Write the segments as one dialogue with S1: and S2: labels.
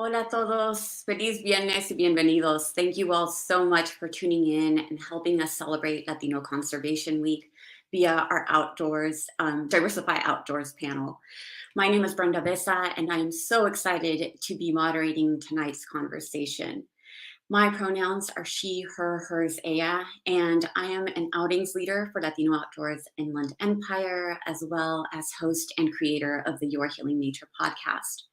S1: Hola a todos, feliz viernes y bienvenidos. Thank you all so much for tuning in and helping us celebrate Latino Conservation Week via our Diversify Outdoors panel. My name is Brenda Beza, and I am so excited to be moderating tonight's conversation. My pronouns are she, her, hers, ella, and I am an outings leader for Latino Outdoors Inland Empire, as well as host and creator of the Your Healing Nature podcast.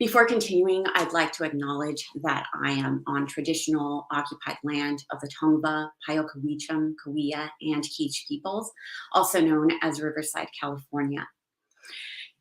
S1: Before continuing, I'd like to acknowledge that I am on traditional occupied land of the Tongva, Pyokowicham, Kauai, and Kizh peoples, also known as Riverside, California.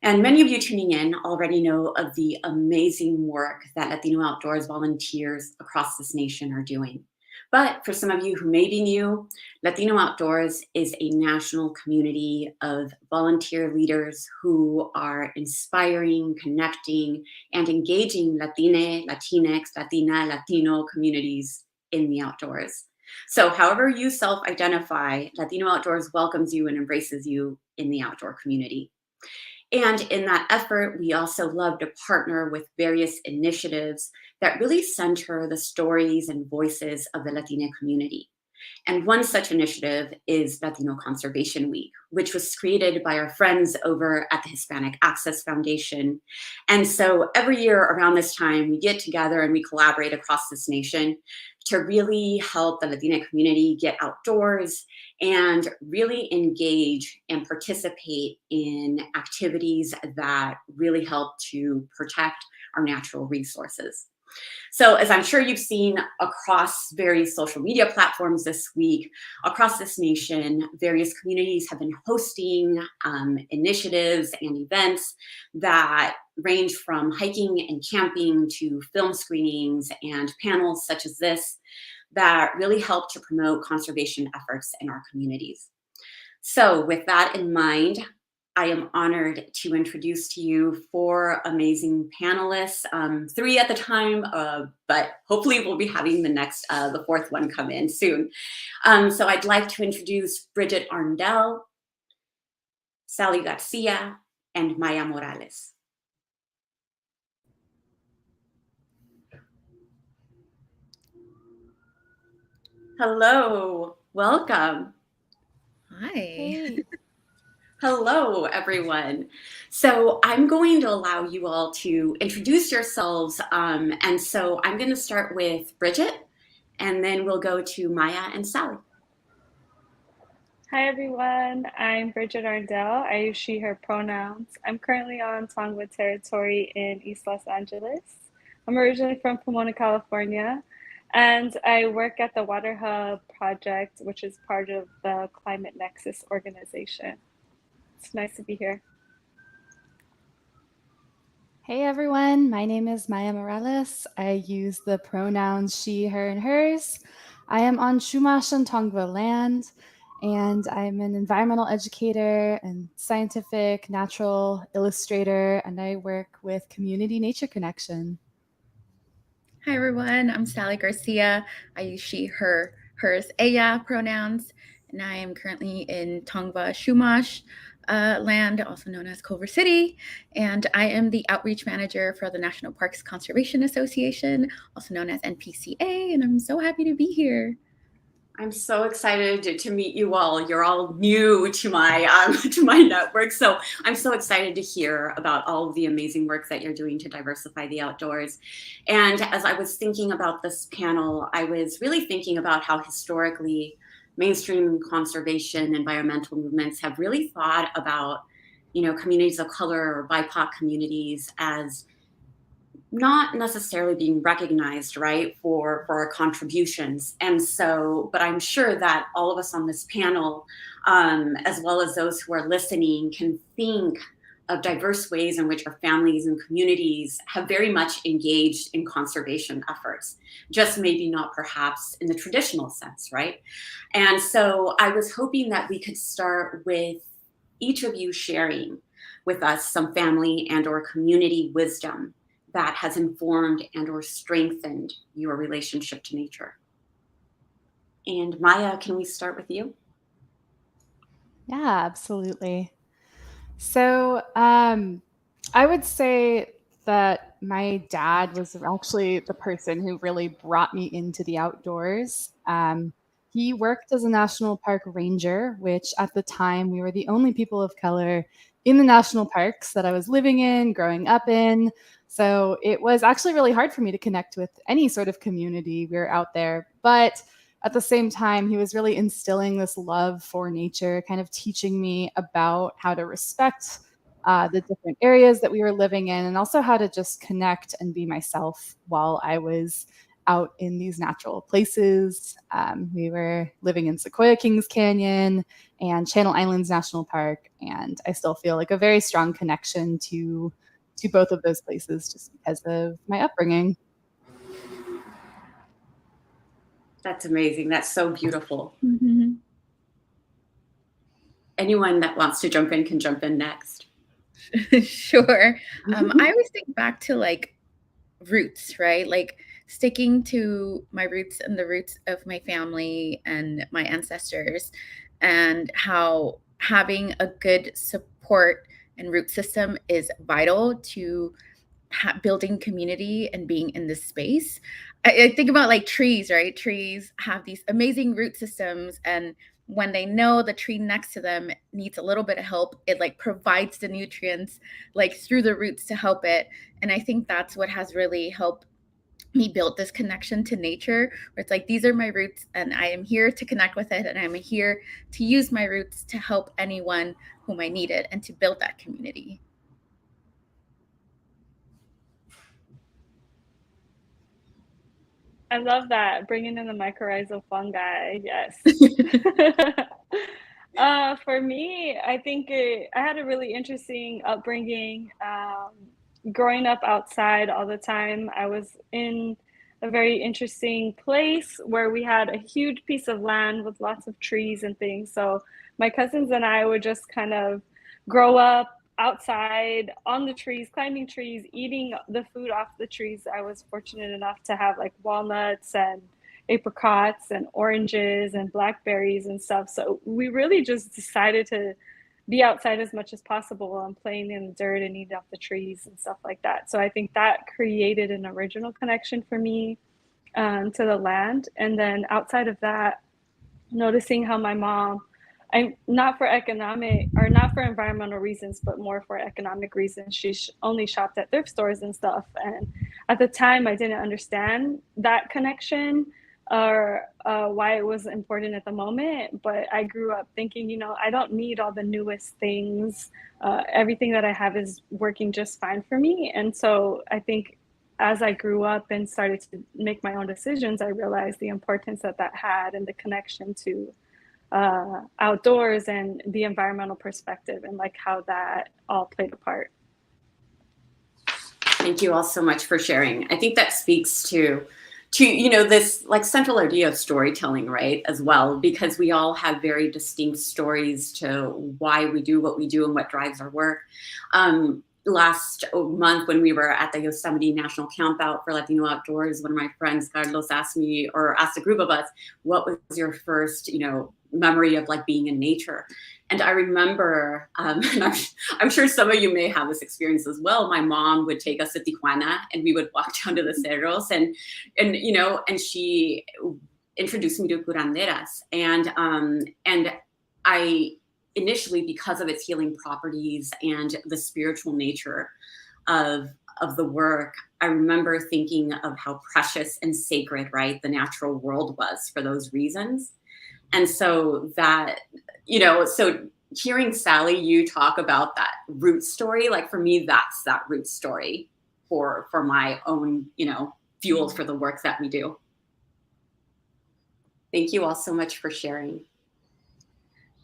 S1: And many of you tuning in already know of the amazing work that Latino Outdoors volunteers across this nation are doing. But for some of you who may be new, Latino Outdoors is a national community of volunteer leaders who are inspiring, connecting, and engaging Latine, Latinx, Latina, Latino communities in the outdoors. So however you self-identify, Latino Outdoors welcomes you and embraces you in the outdoor community. And in that effort, we also love to partner with various initiatives that really center the stories and voices of the Latina community. And one such initiative is Latino Conservation Week, which was created by our friends over at the Hispanic Access Foundation. And so every year around this time, we get together and we collaborate across this nation to really help the Latina community get outdoors and really engage and participate in activities that really help to protect our natural resources. So as I'm sure you've seen across various social media platforms this week, across this nation, various communities have been hosting initiatives and events that range from hiking and camping to film screenings and panels such as this that really help to promote conservation efforts in our communities. So with that in mind, I am honored to introduce to you 4 amazing panelists, 3 at the time, but hopefully we'll be having the 4th one come in soon. So I'd like to introduce Briget Arndell, Sally Garcia, and Maya Morales. Hello, welcome.
S2: Hi. Hey.
S1: Hello, everyone. So I'm going to allow you all to introduce yourselves. And so I'm going to start with Briget, and then we'll go to Maya and Sally.
S3: Hi, everyone. I'm Briget Arndell. I use she, her pronouns. I'm currently on Tongva territory in East Los Angeles. I'm originally from Pomona, California, and I work at the Water Hub project, which is part of the Climate Nexus organization. It's nice to be here.
S2: Hey everyone, my name is Maya Morales. I use the pronouns she, her, and hers. I am on Chumash and Tongva land, and I'm an environmental educator and scientific natural illustrator, and I work with Community Nature Connection.
S4: Hi everyone, I'm Sally Garcia. I use she, her, hers, ella pronouns, and I am currently in Tongva Chumash land, also known as Culver City, and I am the outreach manager for the National Parks Conservation Association, also known as NPCA, and I'm so happy to be here.
S1: I'm so excited to meet you all. You're all new to my network, so I'm so excited to hear about all of the amazing work that you're doing to diversify the outdoors. And as I was thinking about this panel, I was really thinking about how historically mainstream conservation environmental movements have really thought about, communities of color or BIPOC communities as not necessarily being recognized, right, for our contributions. And so, but I'm sure that all of us on this panel, as well as those who are listening, can think of diverse ways in which our families and communities have very much engaged in conservation efforts, just maybe not perhaps in the traditional sense, right? And so I was hoping that we could start with each of you sharing with us some family and or community wisdom that has informed and or strengthened your relationship to nature. And Maya, can we start with you?
S2: Yeah, absolutely. So I would say that my dad was actually the person who really brought me into the outdoors. He worked as a national park ranger, which at the time we were the only people of color in the national parks that I was living in, growing up in. So it was actually really hard for me to connect with any sort of community. We were out there. But at the same time, he was really instilling this love for nature, kind of teaching me about how to respect the different areas that we were living in, and also how to just connect and be myself while I was out in these natural places. We were living in Sequoia Kings Canyon and Channel Islands National Park, and I still feel like a very strong connection to both of those places just because of my upbringing.
S1: That's amazing. That's so beautiful.
S4: Mhm.
S1: Anyone that wants to jump in can jump in next.
S4: Sure. I always think back to like roots, right? Like sticking to my roots and the roots of my family and my ancestors, and how having a good support and root system is vital to building community and being in this space. I think about like trees, right? Trees have these amazing root systems, and when they know the tree next to them needs a little bit of help, it like provides the nutrients like through the roots to help it. And I think that's what has really helped me build this connection to nature, where it's like, these are my roots and I am here to connect with it, and I'm here to use my roots to help anyone whom I need it and to build that community.
S3: I love that, bringing in the mycorrhizal fungi. Yes. For me, I think I had a really interesting upbringing. Growing up outside all the time, I was in a very interesting place where we had a huge piece of land with lots of trees and things. So my cousins and I would just kind of grow up outside on the trees, climbing trees, eating the food off the trees. I was fortunate enough to have like walnuts and apricots and oranges and blackberries and stuff. So we really just decided to be outside as much as possible and playing in the dirt and eating off the trees and stuff like that. So I think that created an original connection for me to the land. And then outside of that, noticing how my mom, I'm not for economic or not for environmental reasons, but more for economic reasons. She only shopped at thrift stores and stuff. And at the time, I didn't understand that connection or why it was important at the moment. But I grew up thinking, I don't need all the newest things. Everything that I have is working just fine for me. And so I think as I grew up and started to make my own decisions, I realized the importance that had and the connection to outdoors and the environmental perspective and like how that all played a part.
S1: Thank you all so much for sharing. I think that speaks to this like central idea of storytelling, right, as well, because we all have very distinct stories to why we do what we do and what drives our work. Last month when we were at the Yosemite National Campout for Latino Outdoors, one of my friends, Carlos, asked a group of us, what was your first, memory of like being in nature? And I remember, and I'm sure some of you may have this experience as well. My mom would take us to Tijuana and we would walk down to the cerros and she introduced me to curanderas. And I initially, because of its healing properties and the spiritual nature of the work, I remember thinking of how precious and sacred, right, the natural world was for those reasons. And so that, so hearing Sally, you talk about that root story, like for me, that's that root story for my own, fuel for the work that we do. Thank you all so much for sharing.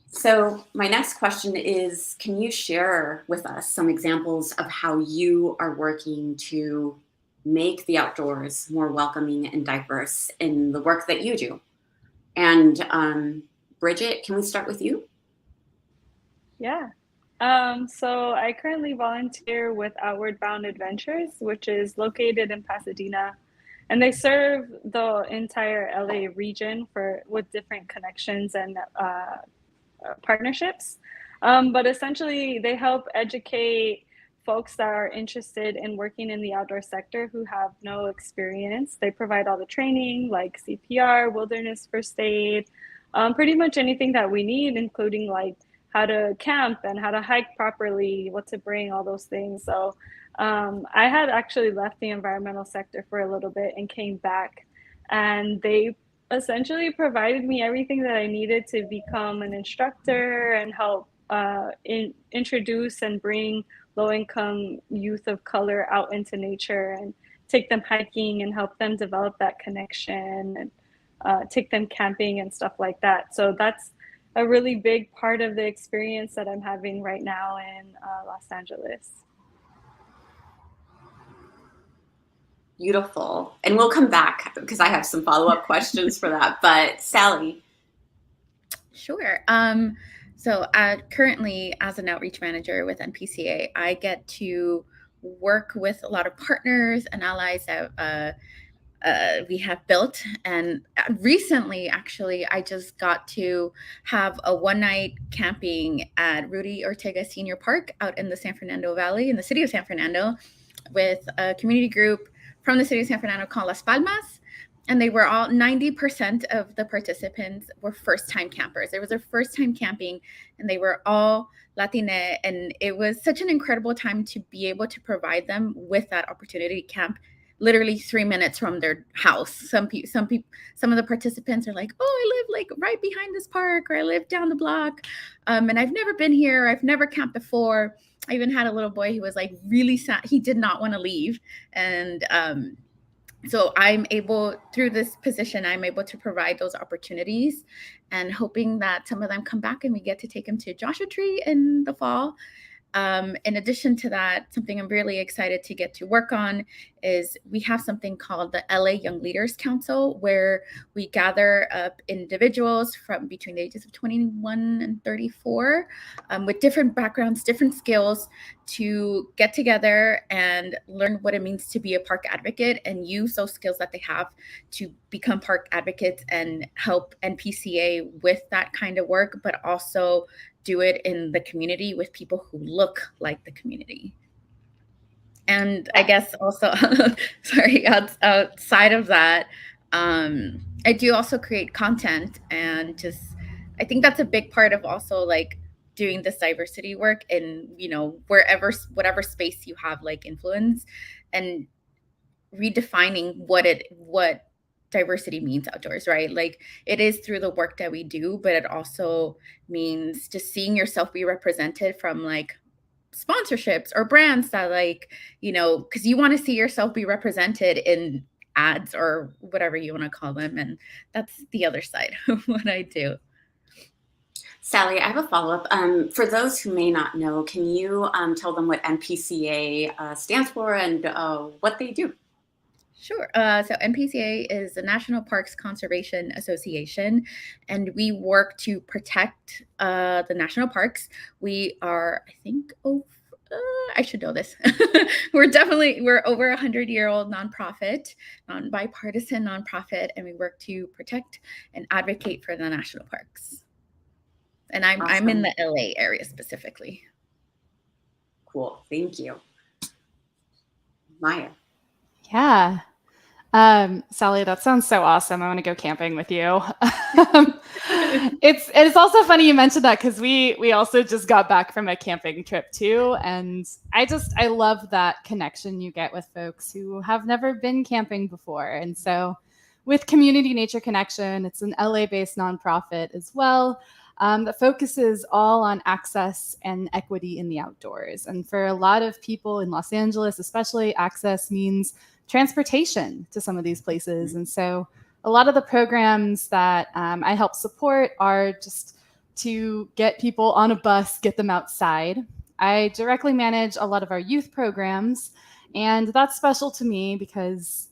S1: So my next question is, can you share with us some examples of how you are working to make the outdoors more welcoming and diverse in the work that you do? And Briget, can we start with you?
S3: Yeah. So I currently volunteer with Outward Bound Adventures, which is located in Pasadena. And they serve the entire LA region with different connections and partnerships. But essentially, they help educate folks that are interested in working in the outdoor sector who have no experience. They provide all the training like CPR, wilderness first aid, pretty much anything that we need, including like how to camp and how to hike properly, what to bring, all those things. So I had actually left the environmental sector for a little bit and came back, and they essentially provided me everything that I needed to become an instructor and help introduce and bring low-income youth of color out into nature and take them hiking and help them develop that connection and take them camping and stuff like that. So that's a really big part of the experience that I'm having right now in Los Angeles.
S1: Beautiful. And we'll come back because I have some follow-up questions for that. But Sally.
S4: Sure. So currently, as an outreach manager with NPCA, I get to work with a lot of partners and allies that we have built. And recently, actually, I just got to have a one-night camping at Rudy Ortega Senior Park out in the San Fernando Valley, in the city of San Fernando, with a community group from the city of San Fernando called Las Palmas. And they were all 90% of the participants were first-time campers. It was their first time camping, and they were all Latina. And it was such an incredible time to be able to provide them with that opportunity to camp literally 3 minutes from their house. Some of the participants are like, "Oh, I live like right behind this park," or "I live down the block, and I've never been here. I've never camped before." I even had a little boy who was like really sad. He did not want to leave, and so I'm able, through this position, I'm able to provide those opportunities, and hoping that some of them come back and we get to take them to Joshua Tree in the fall. In addition to that, something I'm really excited to get to work on is we have something called the LA Young Leaders Council, where we gather up individuals from between the ages of 21 and 34 with different backgrounds, different skills, to get together and learn what it means to be a park advocate and use those skills that they have to become park advocates and help NPCA with that kind of work, but also do it in the community with people who look like the community. And I guess also, sorry, outside of that, I do also create content, and just, I think that's a big part of also like doing this diversity work in, whatever space you have like influence, and redefining what diversity means outdoors, right? Like, it is through the work that we do, but it also means just seeing yourself be represented from like sponsorships or brands that like, because you want to see yourself be represented in ads or whatever you want to call them. And that's the other side of what I do.
S1: Sally, I have a follow-up. For those who may not know, can you tell them what NPCA stands for and what they do?
S4: Sure. So NPCA is the National Parks Conservation Association, and we work to protect the national parks. We are, I think, I should know this. We're over 100-year-old nonprofit, bipartisan nonprofit, and we work to protect and advocate for the national parks. And I'm in the LA area specifically.
S1: Cool. Thank you. Maya.
S2: Yeah. Sally, that sounds so awesome. I want to go camping with you. It's also funny you mentioned that, because we also just got back from a camping trip too. And I love that connection you get with folks who have never been camping before. And so with Community Nature Connection, it's an LA-based nonprofit as well, that focuses all on access and equity in the outdoors. And for a lot of people in Los Angeles, especially, access means transportation to some of these places. And so a lot of the programs that I help support are just to get people on a bus, get them outside. I directly manage a lot of our youth programs, and that's special to me because,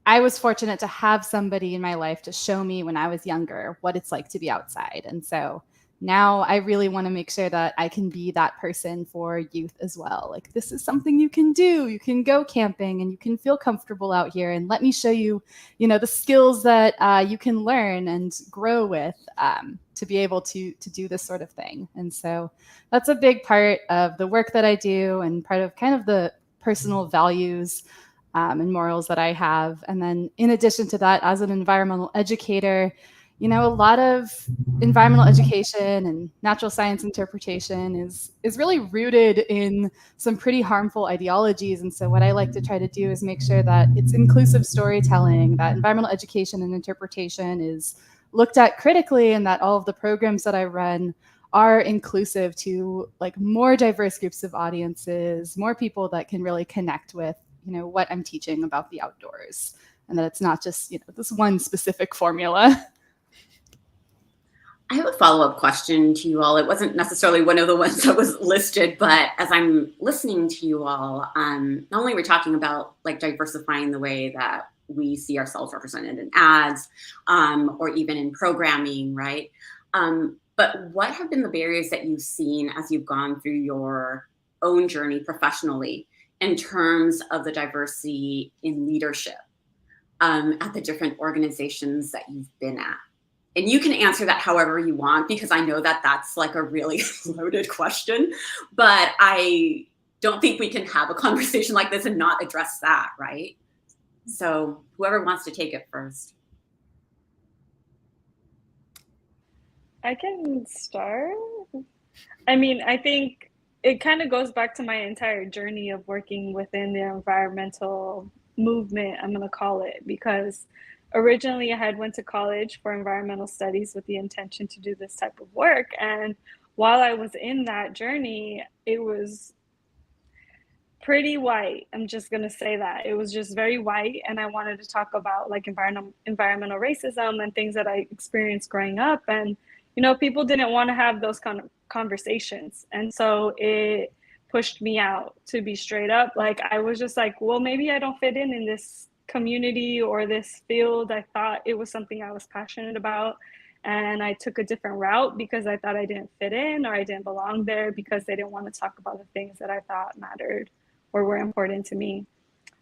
S2: I was fortunate to have somebody in my life to show me when I was younger what it's like to be outside. And so now I really want to make sure that I can be that person for youth as well. Like, this is something you can do. You can go camping and you can feel comfortable out here, and let me show you, the skills that you can learn and grow with to be able to do this sort of thing. And so that's a big part of the work that I do, and part of kind of the personal values and morals that I have. And then in addition to that, as an environmental educator, a lot of environmental education and natural science interpretation is really rooted in some pretty harmful ideologies. And so what I like to try to do is make sure that it's inclusive storytelling, that environmental education and interpretation is looked at critically, and that all of the programs that I run are inclusive to like more diverse groups of audiences, more people that can really connect with, what I'm teaching about the outdoors, and that it's not just, this one specific formula.
S1: I have a follow-up question to you all. It wasn't necessarily one of the ones that was listed, but as I'm listening to you all, not only we're talking about like diversifying the way that we see ourselves represented in ads, or even in programming, right? But what have been the barriers that you've seen as you've gone through your own journey professionally in terms of the diversity in leadership at the different organizations that you've been at? And you can answer that however you want, because I know that that's like a really loaded question, but I don't think we can have a conversation like this and not address that, right? So whoever wants to take it first.
S3: I can start. I mean, I think it kind of goes back to my entire journey of working within the environmental movement, I'm going to call it, because originally I had went to college for environmental studies with the intention to do this type of work. And while I was in that journey, it was pretty white. I'm just going to say that. It was just very white. And I wanted to talk about like environmental racism and things that I experienced growing up. And, people didn't want to have those kind of conversations. And so it pushed me out, to be straight up. Like, I was just like, well, maybe I don't fit in this community or this field. I thought it was something I was passionate about, and I took a different route because I thought I didn't fit in or I didn't belong there, because they didn't want to talk about the things that I thought mattered or were important to me.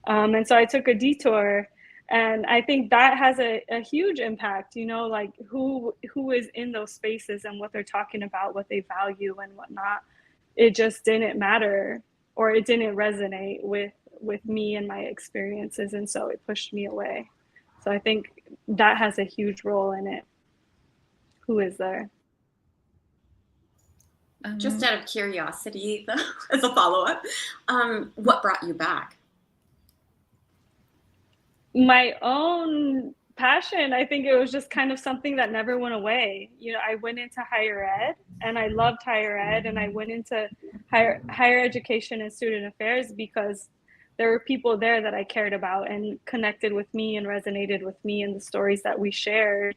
S3: And so I took a detour, and I think that has a huge impact, like who is in those spaces and what they're talking about, what they value and whatnot. It just didn't matter, or it didn't resonate with me and my experiences, and so it pushed me away. So I think that has a huge role in it. Who is there?
S1: Just out of curiosity, though, as a follow-up, what brought you back?
S3: My own passion. I think it was just kind of something that never went away. I went into higher ed, and I loved higher ed, and I went into higher education and student affairs because there were people there that I cared about and connected with me and resonated with me, and the stories that we shared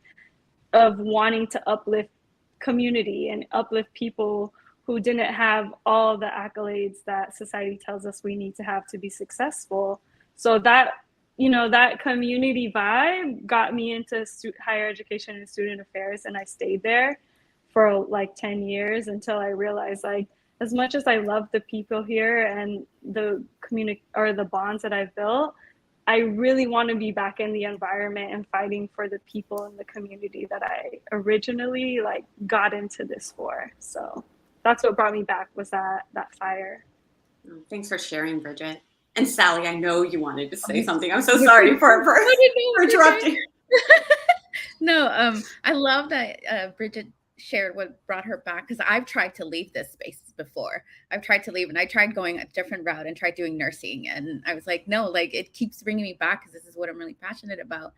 S3: of wanting to uplift community and uplift people who didn't have all the accolades that society tells us we need to have to be successful. So that, that community vibe got me into higher education and student affairs, and I stayed there for like 10 years until I realized, like, as much as I love the people here and the community or the bonds that I've built, I really want to be back in the environment and fighting for the people in the community that I originally like got into this for. So that's what brought me back, was that fire.
S1: Thanks for sharing, Briget. And Sally, I know you wanted to say something. I'm so sorry for interrupting.
S4: No, I love that Briget shared what brought her back, because I've tried to leave this space before. I've tried to leave, and I tried going a different route and tried doing nursing, and I was like, no, like, it keeps bringing me back because this is what I'm really passionate about.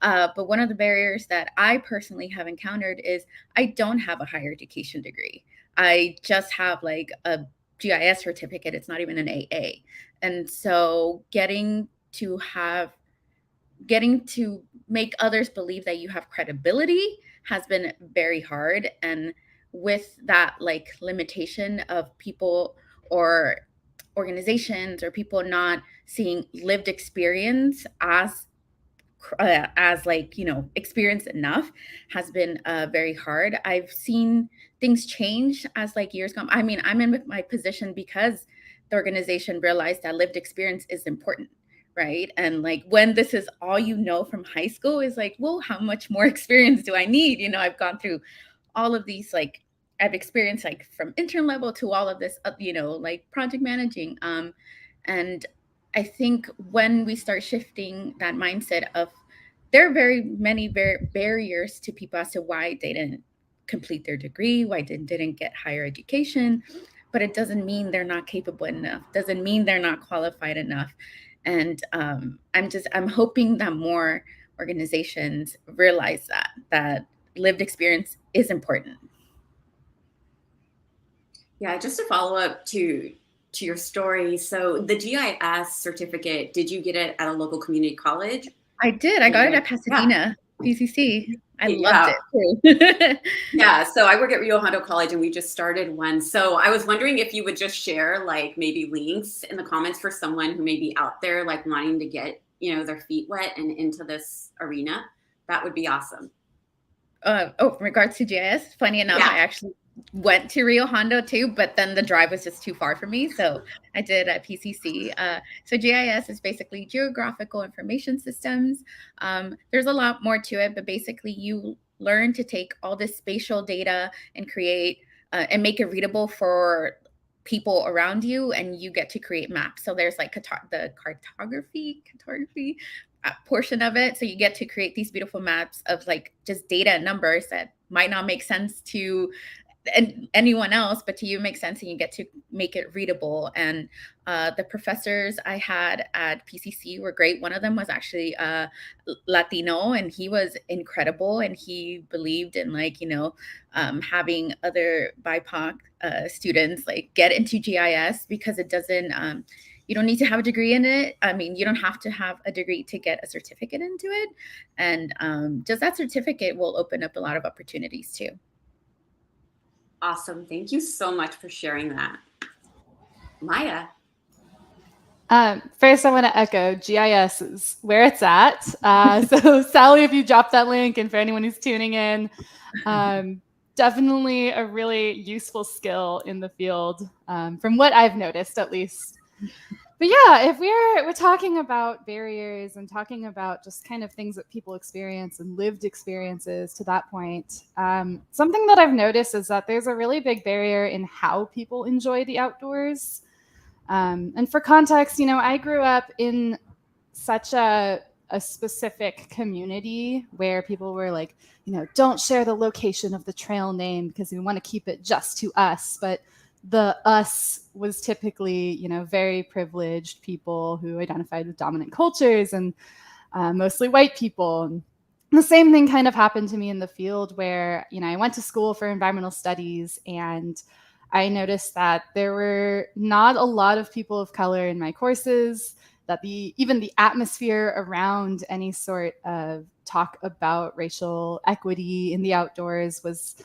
S4: But one of the barriers that I personally have encountered is I don't have a higher education degree. I just have like a GIS certificate. It's not even an AA. And so getting to make others believe that you have credibility has been very hard. And with that like limitation of people or organizations or people not seeing lived experience as as like, experienced enough has been very hard. I've seen things change as like years come. I mean, I'm in my position because the organization realized that lived experience is important, right? And like when this is all you know from high school is like, well, how much more experience do I need? I've gone through all of these, like I've experienced like from intern level to all of this, like project managing. And I think when we start shifting that mindset of there are very many barriers to people as to why they didn't complete their degree, why they didn't get higher education, but it doesn't mean they're not capable enough, doesn't mean they're not qualified enough. And I'm hoping that more organizations realize that lived experience is important.
S1: Yeah, just to follow up to your story. So the GIS certificate, did you get it at a local community college?
S4: I did. I got it at Pasadena, PCC. I loved it too.
S1: Yeah, so I work at Rio Hondo College and we just started one. So I was wondering if you would just share like maybe links in the comments for someone who may be out there like wanting to get, their feet wet and into this arena. That would be awesome.
S4: In regards to GIS, funny enough, I actually went to Rio Hondo too, but then the drive was just too far for me. So I did at PCC. So GIS is basically geographical information systems. There's a lot more to it, but basically you learn to take all this spatial data and create and make it readable for people around you, and you get to create maps. So there's like the cartography portion of it. So you get to create these beautiful maps of like just data and numbers that might not make sense to anyone else, but to you makes sense, and you get to make it readable. And the professors I had at PCC were great. One of them was actually Latino, and he was incredible, and he believed in like having other BIPOC students like get into GIS because it doesn't you don't need to have a degree in it. I mean, you don't have to have a degree to get a certificate into it, and just that certificate will open up a lot of opportunities too.
S1: Awesome. Thank you so much for sharing that. Maya.
S2: First, I want to echo GIS is where it's at. So Sally, if you drop that link, and for anyone who's tuning in, definitely a really useful skill in the field, from what I've noticed at least. But yeah, if we're talking about barriers and talking about just kind of things that people experience and lived experiences to that point, something that I've noticed is that there's a really big barrier in how people enjoy the outdoors. And for context, I grew up in such a specific community where people were like, don't share the location of the trail name because we want to keep it just to us. But the us was typically, very privileged people who identified with dominant cultures and mostly white people. And the same thing kind of happened to me in the field where, I went to school for environmental studies, and I noticed that there were not a lot of people of color in my courses, that even the atmosphere around any sort of talk about racial equity in the outdoors was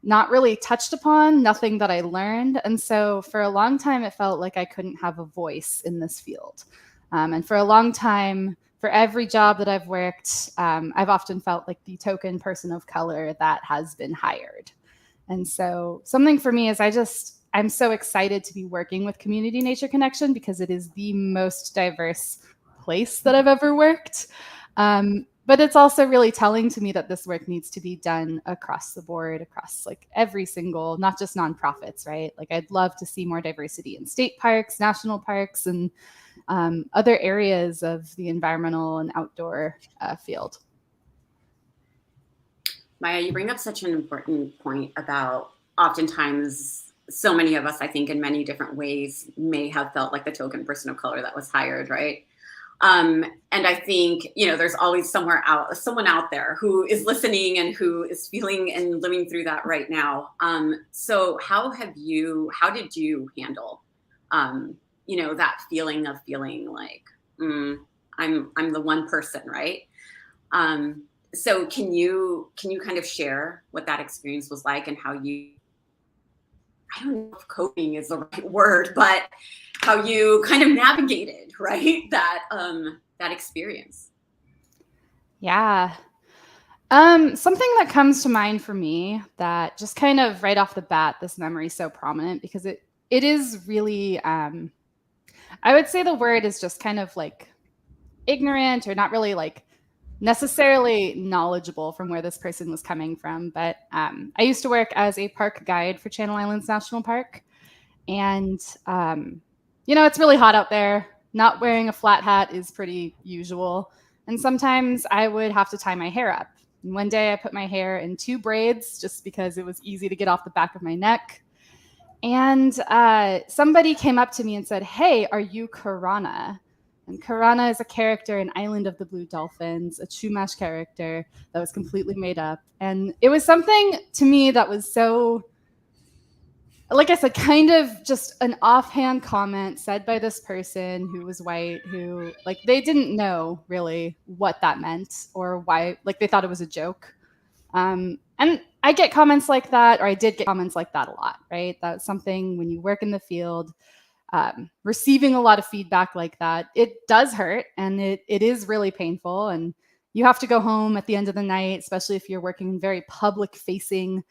S2: not really touched upon, nothing that I learned. And so for a long time, it felt like I couldn't have a voice in this field. And for a long time, for every job that I've worked, I've often felt like the token person of color that has been hired. And so something for me is I'm so excited to be working with Community Nature Connection because it is the most diverse place that I've ever worked. But it's also really telling to me that this work needs to be done across the board, across like every single, not just nonprofits, right? Like I'd love to see more diversity in state parks, national parks, and other areas of the environmental and outdoor field.
S1: Maya, you bring up such an important point about oftentimes so many of us, I think in many different ways, may have felt like the token person of color that was hired, right? And I think, there's always someone out there who is listening and who is feeling and living through that right now. So how did you handle, that feeling of feeling like, I'm the one person, right? So can you kind of share what that experience was like and how I don't know if coping is the right word, but how you kind of navigated, right, that experience?
S2: Yeah. Something that comes to mind for me that just kind of right off the bat, this memory is so prominent because it is really, I would say the word is just kind of like ignorant or not really like necessarily knowledgeable from where this person was coming from. But I used to work as a park guide for Channel Islands National Park. And, it's really hot out there. Not wearing a flat hat is pretty usual. And sometimes I would have to tie my hair up. And one day I put my hair in 2 braids just because it was easy to get off the back of my neck. And somebody came up to me and said, "Hey, are you Karana?" And Karana is a character in Island of the Blue Dolphins, a Chumash character that was completely made up. And it was something to me that was so, like I said, kind of just an offhand comment said by this person who was white, who, like, they didn't know really what that meant or why, like, they thought it was a joke. And I get comments like that, or I did get comments like that a lot, right? That's something when you work in the field, receiving a lot of feedback like that, it does hurt and it is really painful. And you have to go home at the end of the night, especially if you're working in very public facing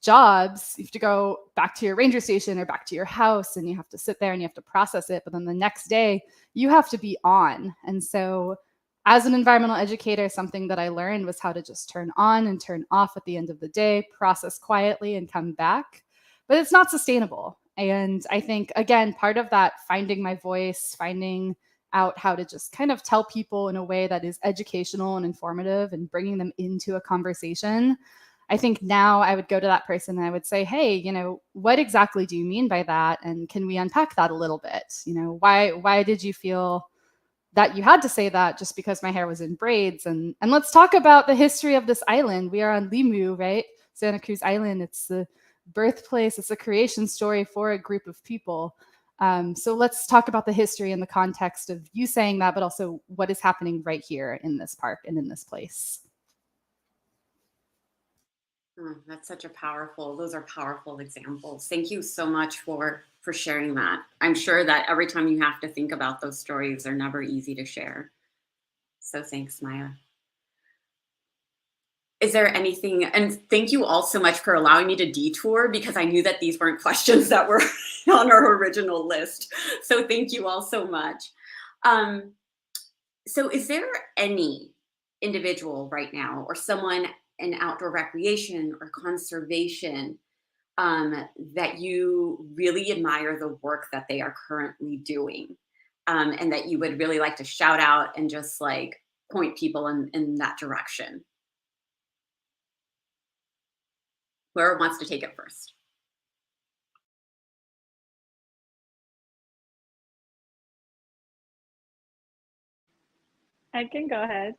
S2: jobs. You have to go back to your ranger station or back to your house and you have to sit there and you have to process it. But then the next day you have to be on. And so as an environmental educator, something that I learned was how to just turn on and turn off at the end of the day, process quietly and come back. But it's not sustainable. And I think, again, part of that, finding my voice, finding out how to just kind of tell people in a way that is educational and informative and bringing them into a conversation. I think now I would go to that person and I would say, "Hey, what exactly do you mean by that? And can we unpack that a little bit? Why did you feel that you had to say that just because my hair was in braids? And let's talk about the history of this island. We are on Limu, right? Santa Cruz Island. It's the birthplace. It's a creation story for a group of people. So let's talk about the history and the context of you saying that, but also what is happening right here in this park and in this place."
S1: That's those are powerful examples. Thank you so much for sharing that. I'm sure that every time you have to think about those stories, they're never easy to share. So thanks, Maya. Is there anything, and thank you all so much for allowing me to detour because I knew that these weren't questions that were on our original list. So thank you all so much. So is there any individual right now or someone in outdoor recreation or conservation that you really admire the work that they are currently doing, and that you would really like to shout out and just like point people in that direction? Whoever wants to take it first.
S3: I can go ahead.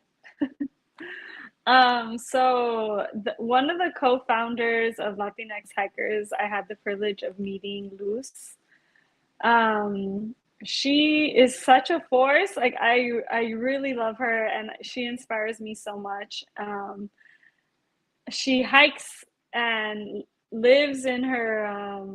S3: One of the co-founders of Latinx Hikers, I had the privilege of meeting, Luz. She is such a force. Like I really love her, and she inspires me so much. She hikes and lives in her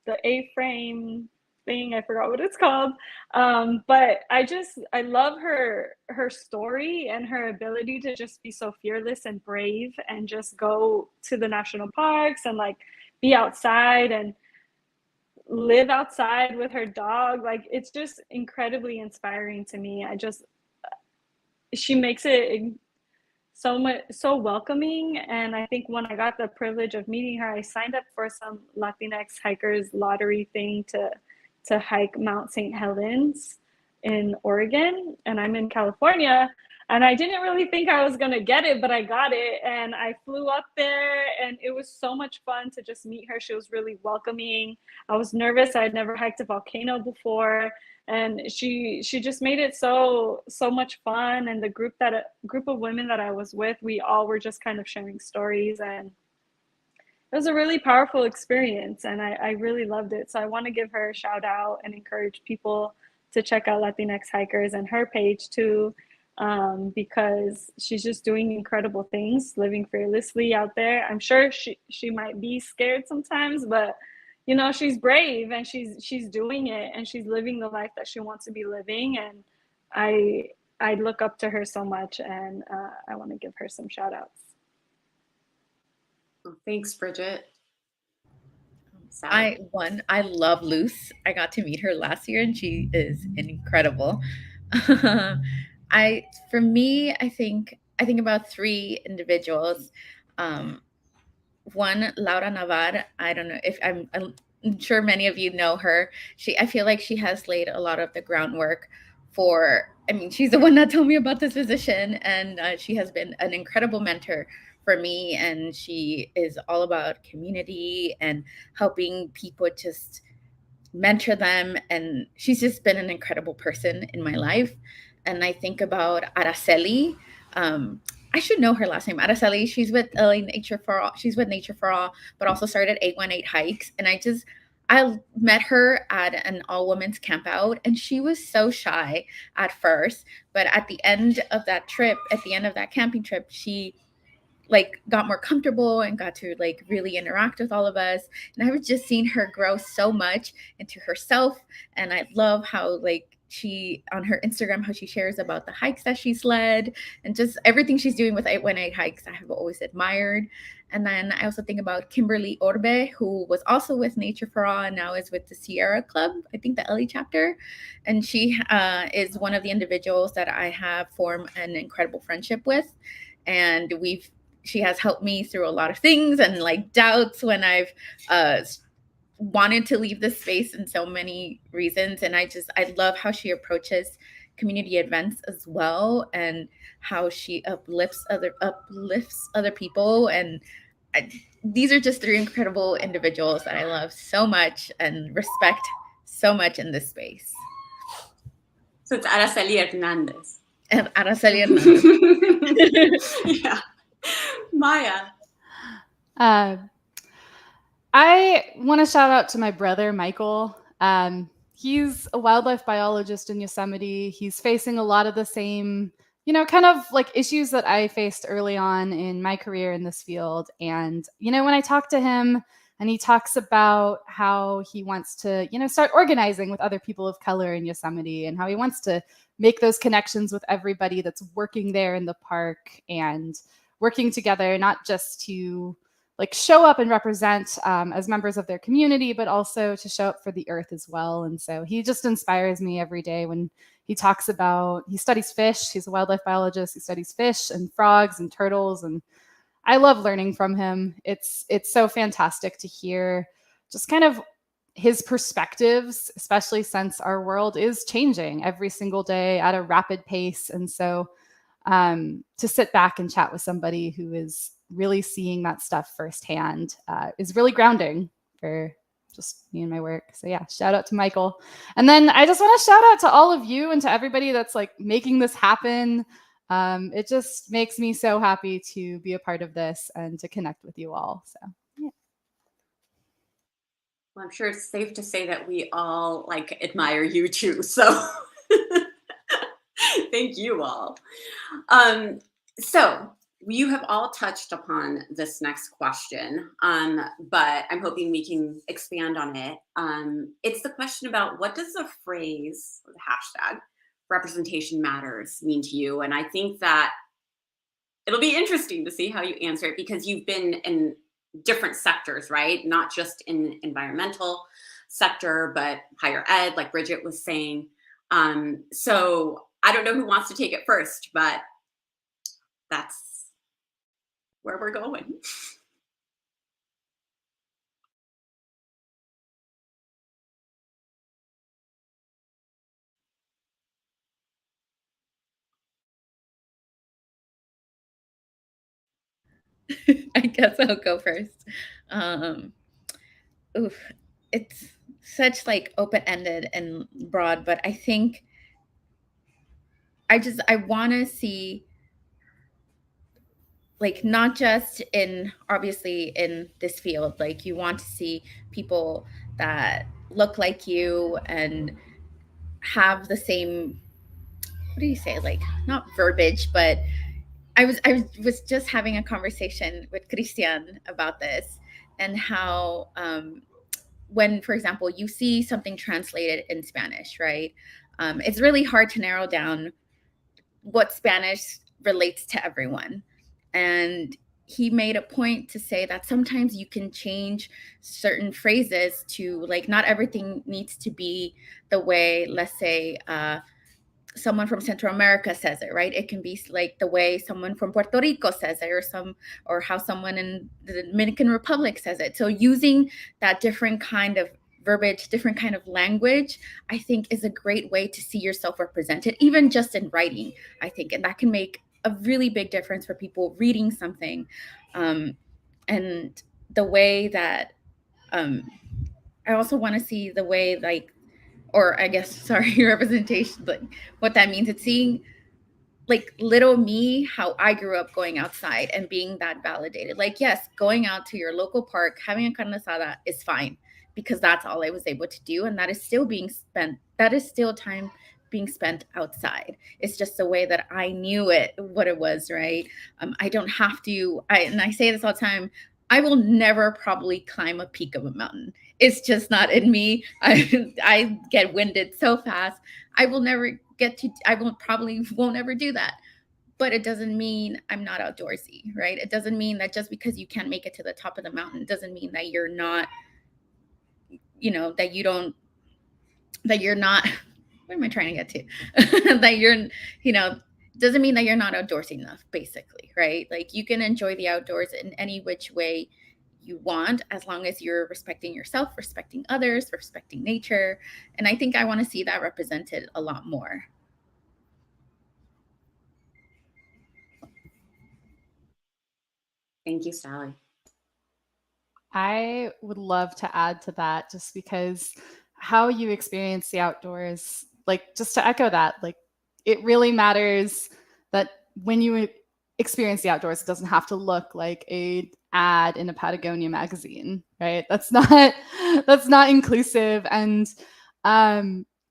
S3: the A-frame thing. I forgot what it's called. But I love her story and her ability to just be so fearless and brave and just go to the national parks and like be outside and live outside with her dog. Like it's just incredibly inspiring to me. She makes it so welcoming. And I think when I got the privilege of meeting her, I signed up for some Latinx hikers lottery thing to hike Mount St. Helens in Oregon, and I'm in California. And I didn't really think I was gonna get it, but I got it, and I flew up there, and it was so much fun to just meet her. She was really welcoming. I was nervous. I had never hiked a volcano before, and she just made it so much fun. And the group of women that I was with, we all were just kind of sharing stories, and it was a really powerful experience, and I really loved it. So I want to give her a shout out and encourage people to check out Latinx Hikers and her page too, because she's just doing incredible things, living fearlessly out there. I'm sure she might be scared sometimes, but she's brave and she's doing it, and she's living the life that she wants to be living. And I look up to her so much, and I want to give her some shout outs.
S1: Well, thanks, Briget.
S4: I love Luce. I got to meet her last year and she is incredible. For me, I think about three individuals. One, Laura Navar. I don't know if I'm sure many of you know her. I feel like she has laid a lot of the groundwork for, I mean, she's the one that told me about this position, and she has been an incredible mentor for me. And she is all about community and helping people just mentor them. And she's just been an incredible person in my life. And I think about Araceli. I should know her last name. Araceli. She's with Nature for All. She's with Nature for All, but also started 818 Hikes. And I met her at an all women's camp out, and she was so shy at first. But at the end of that camping trip, she like got more comfortable and got to like really interact with all of us. And I was just seeing her grow so much into herself. And I love how like she on her Instagram, how she shares about the hikes that she's led and just everything she's doing with 818 Hikes I have always admired. And then I also think about Kimberly Orbe, who was also with Nature for All and now is with the Sierra Club, I think the LA chapter. And she is one of the individuals that I have formed an incredible friendship with. And she has helped me through a lot of things and like doubts when I've wanted to leave this space in so many reasons. And I love how she approaches community events as well, and how she uplifts other people. And these are just three incredible individuals that I love so much and respect so much in this space.
S1: So it's Araceli Hernandez.
S4: Araceli Hernandez.
S1: Yeah. Maya.
S2: I want to shout out to my brother, Michael. He's a wildlife biologist in Yosemite. He's facing a lot of the same, kind of like issues that I faced early on in my career in this field. And, when I talk to him and he talks about how he wants to, start organizing with other people of color in Yosemite and how he wants to make those connections with everybody that's working there in the park and working together, not just to like show up and represent as members of their community, but also to show up for the earth as well. And so he just inspires me every day when he talks about, he studies fish. He's a wildlife biologist. He studies fish and frogs and turtles. And I love learning from him. It's so fantastic to hear just kind of his perspectives, especially since our world is changing every single day at a rapid pace. And so to sit back and chat with somebody who is really seeing that stuff firsthand is really grounding for just me and my work. So yeah, shout out to Michael. And then I just want to shout out to all of you and to everybody that's like making this happen. It just makes me so happy to be a part of this and to connect with you all. So yeah.
S1: Well, I'm sure it's safe to say that we all like admire you too. So thank you all. So you have all touched upon this next question, but I'm hoping we can expand on it. It's the question about what does the phrase, or the hashtag, representation matters mean to you? And I think that it'll be interesting to see how you answer it because you've been in different sectors, right? Not just in environmental sector, but higher ed, like Briget was saying. So I don't know who wants to take it first, but that's where we're going.
S4: I guess I'll go first. It's such like open-ended and broad, but I think I want to see like not just obviously in this field, like you want to see people that look like you and have the same, what do you say, like not verbiage, but I was just having a conversation with Christian about this and how when, for example, you see something translated in Spanish, right? It's really hard to narrow down what Spanish relates to everyone. And he made a point to say that sometimes you can change certain phrases to, like, not everything needs to be the way, let's say, someone from Central America says it, right? It can be like the way someone from Puerto Rico says it, or how someone in the Dominican Republic says it. So using that different kind of verbiage, different kind of language, I think is a great way to see yourself represented, even just in writing, I think. And that can make a really big difference for people reading something. And the way that I also want to see the way, like, or I guess, sorry, representation, like what that means. It's seeing, like, little me, how I grew up going outside and being that validated. Like, yes, going out to your local park, having a carne asada is fine, because that's all I was able to do. And that is still time being spent outside. It's just the way that I knew it, what it was, right? I don't have to, and I say this all the time, I will never probably climb a peak of a mountain. It's just not in me. I get winded so fast. I won't ever do that. But it doesn't mean I'm not outdoorsy, right? It doesn't mean that just because you can't make it to the top of the mountain doesn't mean that you're not, that you're not, what am I trying to get to? That you're, doesn't mean that you're not outdoorsy enough, basically, right? Like, you can enjoy the outdoors in any which way you want, as long as you're respecting yourself, respecting others, respecting nature. And I think I want to see that represented a lot more.
S1: Thank you, Sally.
S2: I would love to add to that, just because how you experience the outdoors, like, just to echo that, like, it really matters that when you experience the outdoors, it doesn't have to look like a ad in a Patagonia magazine, right? That's not inclusive. And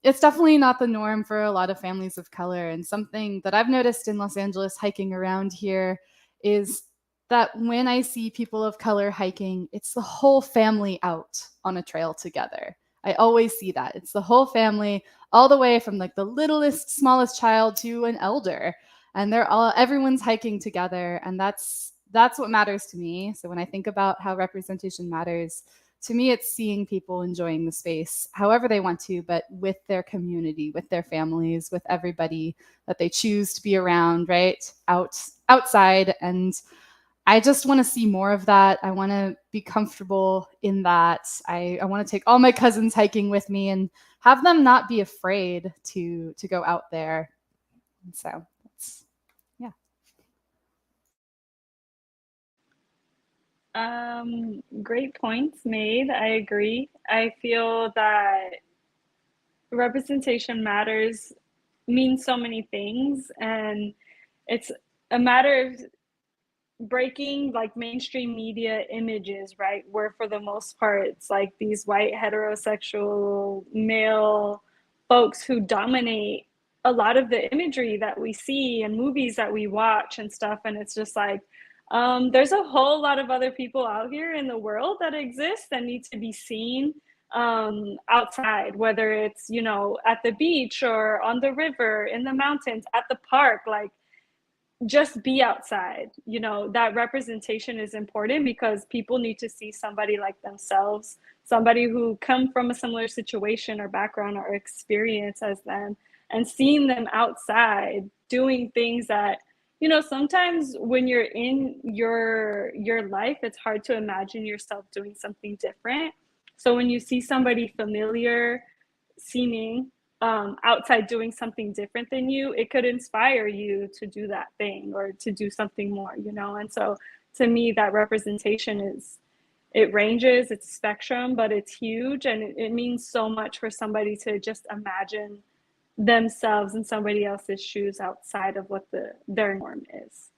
S2: it's definitely not the norm for a lot of families of color. And something that I've noticed in Los Angeles hiking around here is that when I see people of color hiking, it's the whole family out on a trail together. I always see that. It's the whole family, all the way from, like, the littlest, smallest child to an elder. And everyone's hiking together. And that's what matters to me. So when I think about how representation matters, to me, it's seeing people enjoying the space however they want to, but with their community, with their families, with everybody that they choose to be around, right? Outside. And I just want to see more of that. I want to be comfortable in that. I want to take all my cousins hiking with me and have them not be afraid to go out there. And so that's, yeah.
S3: Great points made. I agree. I feel that representation means so many things, and it's a matter of breaking, like, mainstream media images, right? Where for the most part, it's like these white heterosexual male folks who dominate a lot of the imagery that we see and movies that we watch and stuff. And it's just like, there's a whole lot of other people out here in the world that exist that need to be seen outside, whether it's, at the beach or on the river, in the mountains, at the park. Like, just be outside. That representation is important because people need to see somebody like themselves, somebody who come from a similar situation or background or experience as them, and seeing them outside doing things that, sometimes when you're in your life, it's hard to imagine yourself doing something different. So when you see somebody familiar seeming outside doing something different than you, it could inspire you to do that thing or to do something more, And so to me, that representation it ranges, it's a spectrum, but it's huge. And it means so much for somebody to just imagine themselves in somebody else's shoes outside of what their norm is.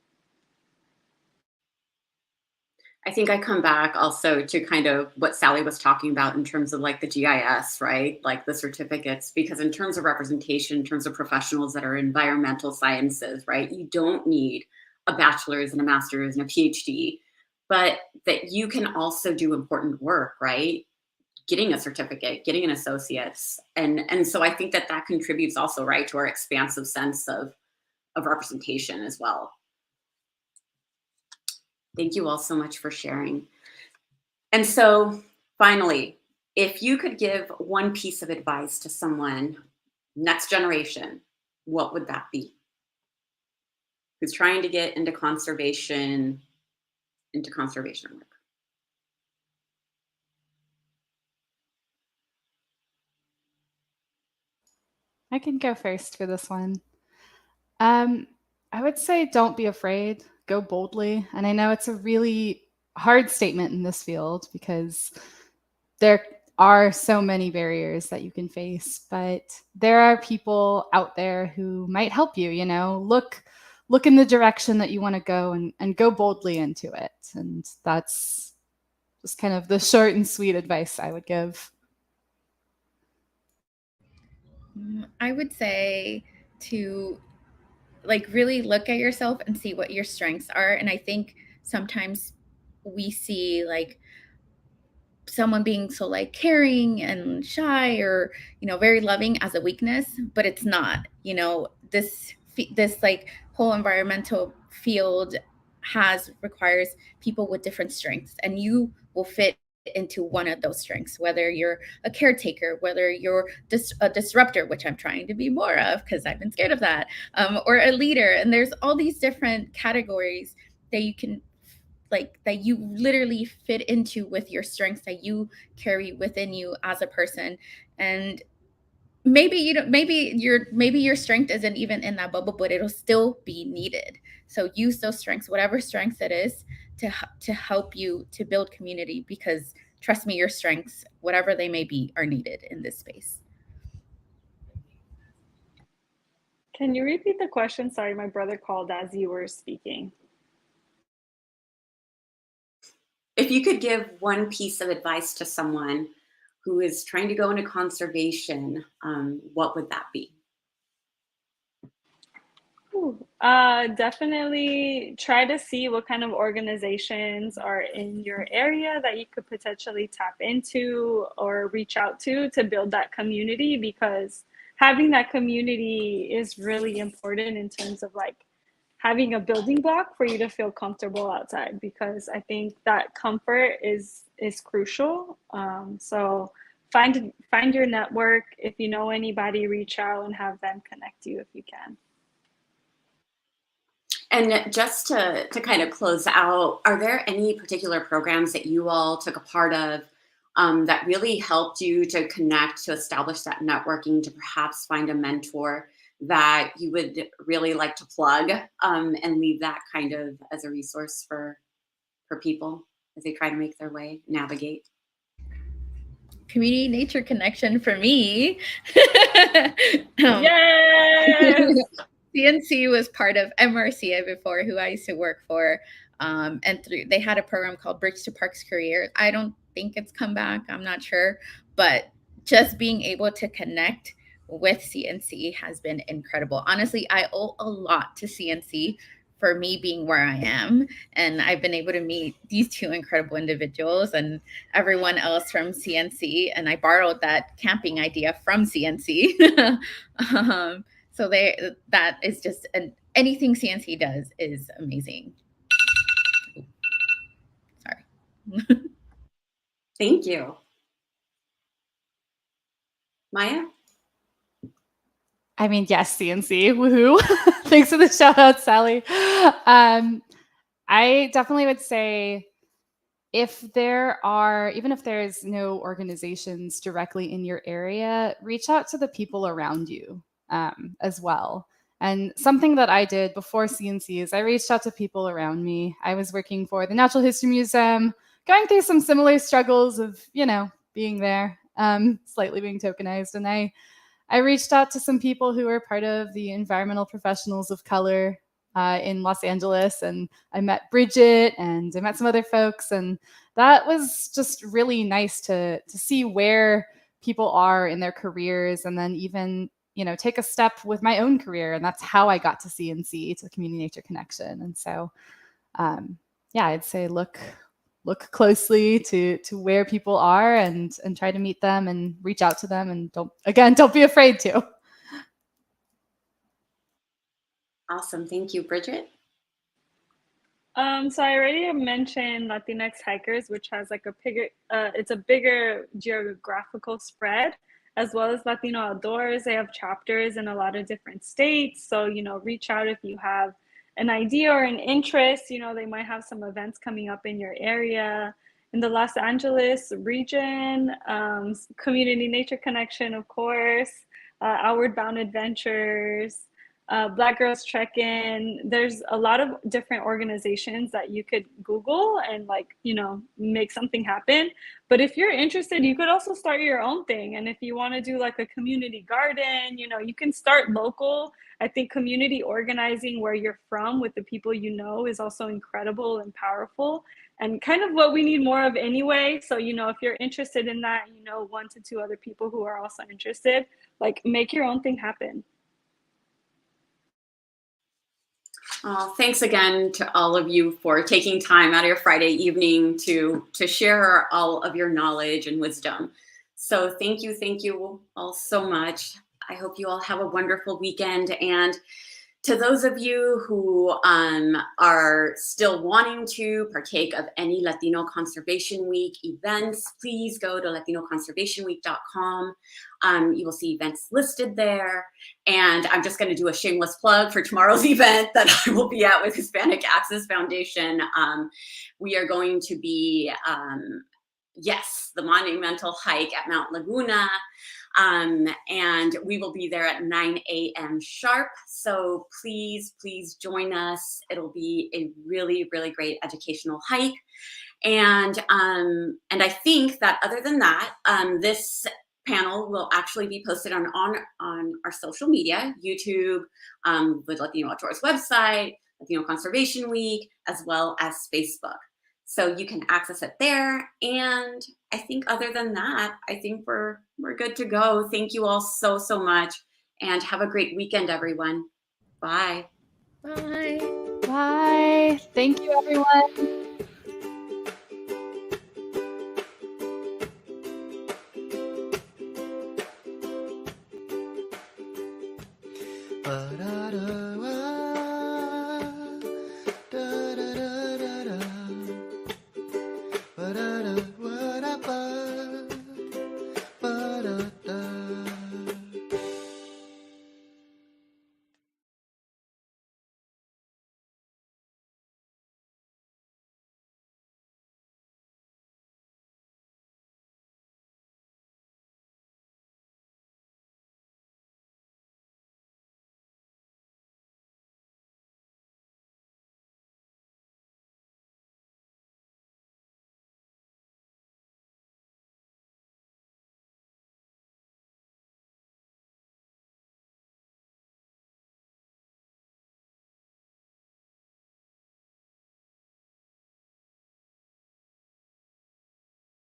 S1: I think I come back also to kind of what Sally was talking about in terms of, like, the GIS, right? Like the certificates, because in terms of representation, in terms of professionals that are environmental sciences, right? You don't need a bachelor's and a master's and a PhD, but that you can also do important work, right? Getting a certificate, getting an associate's. And so I think that contributes also, right, to our expansive sense of of representation as well. Thank you all so much for sharing. And so finally, if you could give one piece of advice to someone, next generation, what would that be? Who's trying to get into conservation work?
S2: I can go first for this one. I would say don't be afraid, go boldly. And I know it's a really hard statement in this field because there are so many barriers that you can face, but there are people out there who might help you, you know, look in the direction that you want to go and go boldly into it. And that's just kind of the short and sweet advice I would give.
S4: I would say to really look at yourself and see what your strengths are. And I think sometimes we see someone being so caring and shy or very loving as a weakness, but it's not. This whole environmental field requires people with different strengths, and you will fit into one of those strengths, whether you're a caretaker, whether you're a disruptor, which I'm trying to be more of because I've been scared of that, or a leader. And there's all these different categories that you can that you literally fit into with your strengths that you carry within you as a person. And maybe your strength isn't even in that bubble, but it'll still be needed. So use those strengths, whatever strengths it is, to help you to build community, because trust me, your strengths, whatever they may be, are needed in this space.
S3: Can you repeat the question? Sorry, my brother called as you were speaking.
S1: If you could give one piece of advice to someone who is trying to go into conservation, what would that be?
S3: Definitely try to see what kind of organizations are in your area that you could potentially tap into or reach out to build that community, because having that community is really important in terms of having a building block for you to feel comfortable outside, because I think that comfort is crucial. So find your network. If you know anybody, reach out and have them connect you if you can.
S1: And just to kind of close out, are there any particular programs that you all took a part of that really helped you to connect, to establish that networking, to perhaps find a mentor that you would really like to plug, and leave that kind of as a resource for people as they try to make their way, navigate?
S4: Community nature connection for me.
S3: Yes.
S4: CNC was part of MRCA before, who I used to work for. And they had a program called Bridge to Parks Career. I don't think it's come back. I'm not sure. But just being able to connect with CNC has been incredible. Honestly, I owe a lot to CNC for me being where I am. And I've been able to meet these two incredible individuals and everyone else from CNC. And I borrowed that camping idea from CNC. So that is just anything CNC does is amazing. Sorry.
S1: Thank you. Maya?
S2: I mean, yes, CNC, woohoo. Thanks for the shout out, Sally. I definitely would say even if there's no organizations directly in your area, reach out to the people around you as well. And something that I did before CNC is I reached out to people around me. I was working for the Natural History Museum, going through some similar struggles of, being there, slightly being tokenized. And I reached out to some people who were part of the Environmental Professionals of Color in Los Angeles, and I met Briget and I met some other folks, and that was just really nice to see where people are in their careers, and then even take a step with my own career, and that's how I got to CNC, to the Community Nature Connection. And so I'd say look closely to where people are and try to meet them and reach out to them, and don't be afraid to.
S1: Awesome. Thank you, Briget.
S3: So I already mentioned Latinx Hikers, which has like it's a bigger geographical spread, as well as Latino Outdoors. They have chapters in a lot of different states. So, reach out if you have an idea or an interest. They might have some events coming up in your area. In the Los Angeles region, Community Nature Connection, of course, Outward Bound Adventures, Black Girls Trek-In. There's a lot of different organizations that you could Google and make something happen. But if you're interested, you could also start your own thing. And if you want to do like a community garden, you can start local. I think community organizing where you're from with the people is also incredible and powerful, and kind of what we need more of anyway. So, if you're interested in that, 1 to 2 other people who are also interested, make your own thing happen.
S1: Thanks again to all of you for taking time out of your Friday evening to share all of your knowledge and wisdom. So thank you all so much. I hope you all have a wonderful weekend. And to those of you who are still wanting to partake of any Latino Conservation Week events, please go to latinoconservationweek.com. You will see events listed there. And I'm just going to do a shameless plug for tomorrow's event that I will be at with Hispanic Access Foundation. We are going to be, the monumental hike at Mount Laguna. And we will be there at 9 a.m. sharp. So please join us. It'll be a really, really great educational hike. And I think that other than that, this panel will actually be posted on our social media, YouTube, the Latino Outdoors website, Latino Conservation Week, as well as Facebook. So you can access it there. And I think other than that, I think we're good to go. Thank you all so much, and have a great weekend, everyone. Bye.
S4: Bye.
S2: Bye. Thank you, everyone.